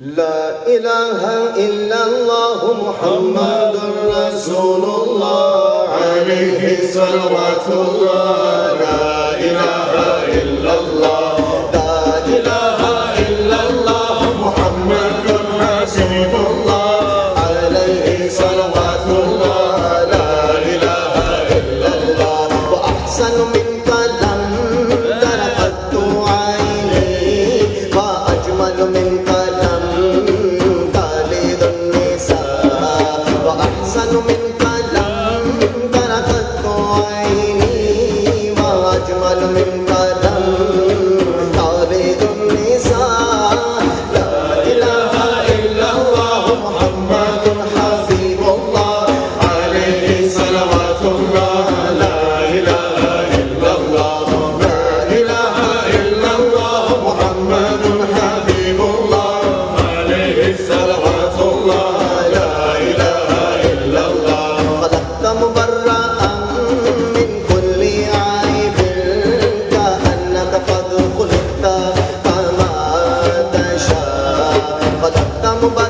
لا إله إلا الله محمد رسول الله عليه صلوات الله. لا إله إلا الله، لا إله إلا الله محمد رسول الله عليه صلوات الله. لا إله إلا الله. وأحسن منك لم ترقت عيني، وأجمل منك وأحسن منك لم ترقت عيني، وأجمل منك لم تلد النساء. لا إله إلا الله محمد حبيب الله عليه صلوات الله. لا إله إلا الله، لا إله إلا الله محمد حبيب الله عليه صلوات الله. مبرأ من كل عيب، كأنك قد خلقت كما تشاء. خلقت مبرأ